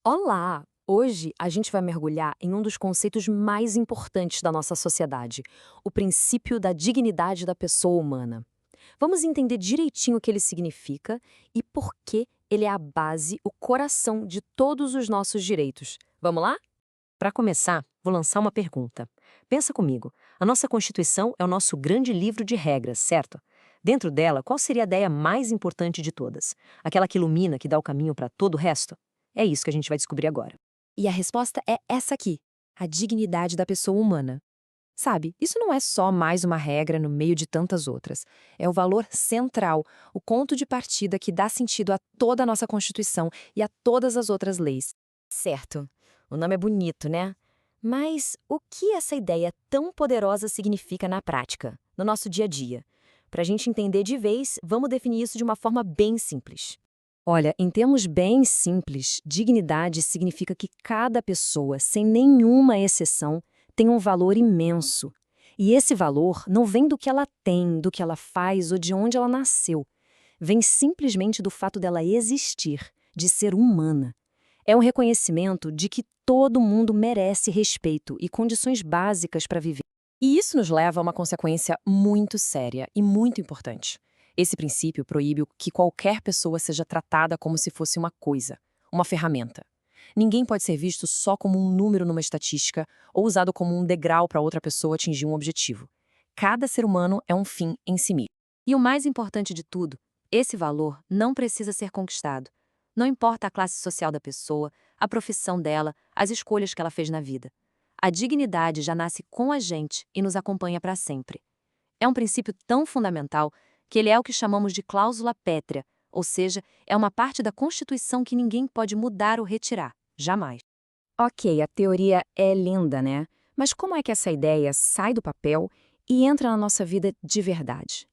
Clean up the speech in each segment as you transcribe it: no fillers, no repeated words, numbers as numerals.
Olá! Hoje a gente vai mergulhar em um dos conceitos mais importantes da nossa sociedade, o princípio da dignidade da pessoa humana. Vamos entender direitinho o que ele significa e por que ele é a base, o coração de todos os nossos direitos. Vamos lá? Para começar, vou lançar uma pergunta. Pensa comigo, a nossa Constituição é o nosso grande livro de regras, certo? Dentro dela, qual seria a ideia mais importante de todas? Aquela que ilumina, que dá o caminho para todo o resto? É isso que a gente vai descobrir agora. E a resposta é essa aqui: a dignidade da pessoa humana. Sabe, isso não é só mais uma regra no meio de tantas outras. É o valor central, o ponto de partida que dá sentido a toda a nossa Constituição e a todas as outras leis. Certo. O nome é bonito, né? Mas o que essa ideia tão poderosa significa na prática, no nosso dia a dia? Para a gente entender de vez, vamos definir isso de uma forma bem simples. Olha, em termos bem simples, dignidade significa que cada pessoa, sem nenhuma exceção, tem um valor imenso. E esse valor não vem do que ela tem, do que ela faz ou de onde ela nasceu. Vem simplesmente do fato dela existir, de ser humana. É um reconhecimento de que todo mundo merece respeito e condições básicas para viver. E isso nos leva a uma consequência muito séria e muito importante. Esse princípio proíbe que qualquer pessoa seja tratada como se fosse uma coisa, uma ferramenta. Ninguém pode ser visto só como um número numa estatística ou usado como um degrau para outra pessoa atingir um objetivo. Cada ser humano é um fim em si mesmo. E o mais importante de tudo, esse valor não precisa ser conquistado. Não importa a classe social da pessoa, a profissão dela, as escolhas que ela fez na vida. A dignidade já nasce com a gente e nos acompanha para sempre. É um princípio tão fundamental que ele é o que chamamos de cláusula pétrea, ou seja, é uma parte da Constituição que ninguém pode mudar ou retirar, jamais. Ok, a teoria é linda, né? Mas como é que essa ideia sai do papel e entra na nossa vida de verdade?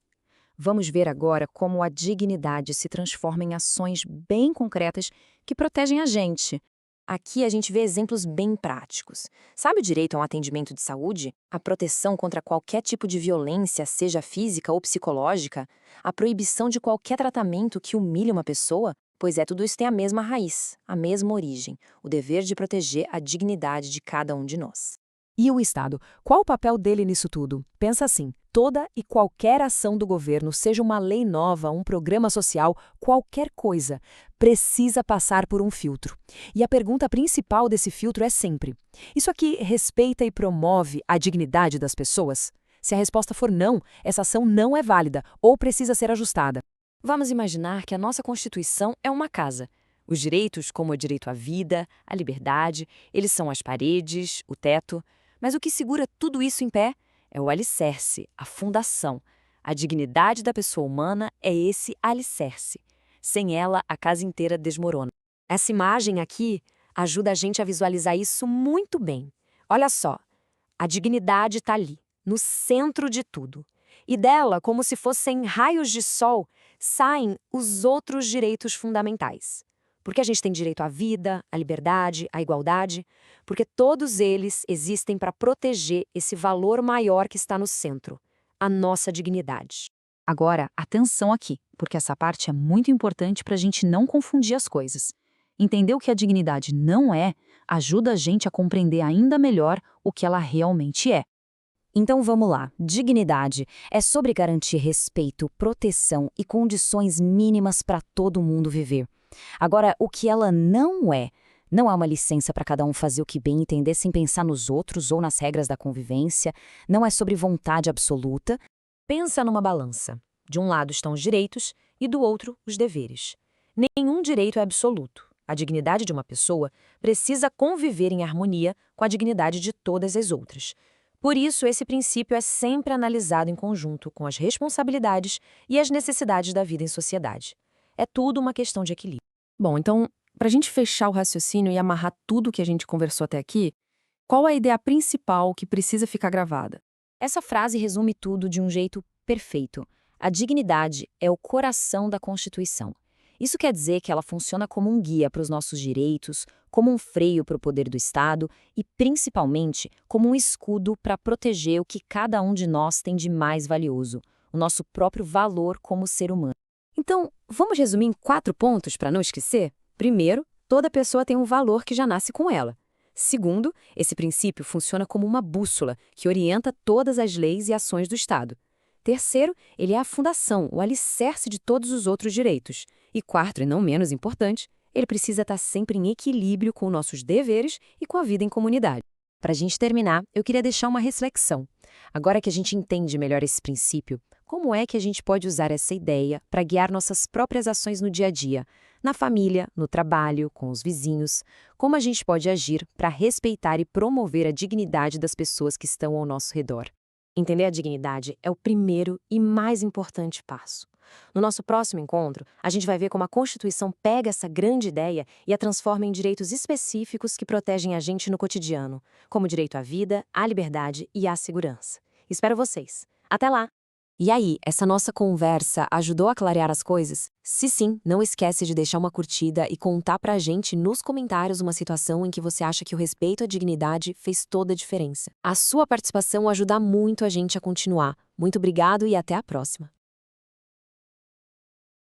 Vamos ver agora como a dignidade se transforma em ações bem concretas que protegem a gente. Aqui a gente vê exemplos bem práticos. Sabe o direito a um atendimento de saúde? A proteção contra qualquer tipo de violência, seja física ou psicológica? A proibição de qualquer tratamento que humilhe uma pessoa? Pois é, tudo isso tem a mesma raiz, a mesma origem, o dever de proteger a dignidade de cada um de nós. E o Estado? Qual o papel dele nisso tudo? Pensa assim: toda e qualquer ação do governo, seja uma lei nova, um programa social, qualquer coisa, precisa passar por um filtro. E a pergunta principal desse filtro é sempre: isso aqui respeita e promove a dignidade das pessoas? Se a resposta for não, essa ação não é válida ou precisa ser ajustada. Vamos imaginar que a nossa Constituição é uma casa. Os direitos, como o direito à vida, à liberdade, eles são as paredes, o teto. Mas o que segura tudo isso em pé é o alicerce, a fundação. A dignidade da pessoa humana é esse alicerce. Sem ela, a casa inteira desmorona. Essa imagem aqui ajuda a gente a visualizar isso muito bem. Olha só, a dignidade está ali, no centro de tudo. E dela, como se fossem raios de sol, saem os outros direitos fundamentais. Porque a gente tem direito à vida, à liberdade, à igualdade, porque todos eles existem para proteger esse valor maior que está no centro, a nossa dignidade. Agora, atenção aqui, porque essa parte é muito importante para a gente não confundir as coisas. Entender o que a dignidade não é ajuda a gente a compreender ainda melhor o que ela realmente é. Então vamos lá. Dignidade é sobre garantir respeito, proteção e condições mínimas para todo mundo viver. Agora, o que ela não é? Não há uma licença para cada um fazer o que bem entender sem pensar nos outros ou nas regras da convivência. Não é sobre vontade absoluta. Pensa numa balança. De um lado estão os direitos e do outro os deveres. Nenhum direito é absoluto. A dignidade de uma pessoa precisa conviver em harmonia com a dignidade de todas as outras. Por isso, esse princípio é sempre analisado em conjunto com as responsabilidades e as necessidades da vida em sociedade. É tudo uma questão de equilíbrio. Bom, então, para a gente fechar o raciocínio e amarrar tudo que a gente conversou até aqui, qual a ideia principal que precisa ficar gravada? Essa frase resume tudo de um jeito perfeito. A dignidade é o coração da Constituição. Isso quer dizer que ela funciona como um guia para os nossos direitos, como um freio para o poder do Estado e, principalmente, como um escudo para proteger o que cada um de nós tem de mais valioso, o nosso próprio valor como ser humano. Então, vamos resumir em 4 pontos para não esquecer? Primeiro, Toda pessoa tem um valor que já nasce com ela. Segundo, esse princípio funciona como uma bússola que orienta todas as leis e ações do Estado. Terceiro, ele é a fundação, o alicerce de todos os outros direitos. E quarto, e não menos importante, ele precisa estar sempre em equilíbrio com nossos deveres e com a vida em comunidade. Para a gente terminar, eu queria deixar uma reflexão. Agora que a gente entende melhor esse princípio, como é que a gente pode usar essa ideia para guiar nossas próprias ações no dia a dia, na família, no trabalho, com os vizinhos? Como a gente pode agir para respeitar e promover a dignidade das pessoas que estão ao nosso redor? Entender a dignidade é o primeiro e mais importante passo. No nosso próximo encontro, a gente vai ver como a Constituição pega essa grande ideia e a transforma em direitos específicos que protegem a gente no cotidiano, como o direito à vida, à liberdade e à segurança. Espero vocês. Até lá! E aí, essa nossa conversa ajudou a clarear as coisas? Se sim, não esquece de deixar uma curtida e contar pra gente nos comentários uma situação em que você acha que o respeito à dignidade fez toda a diferença. A sua participação ajuda muito a gente a continuar. Muito obrigado e até a próxima!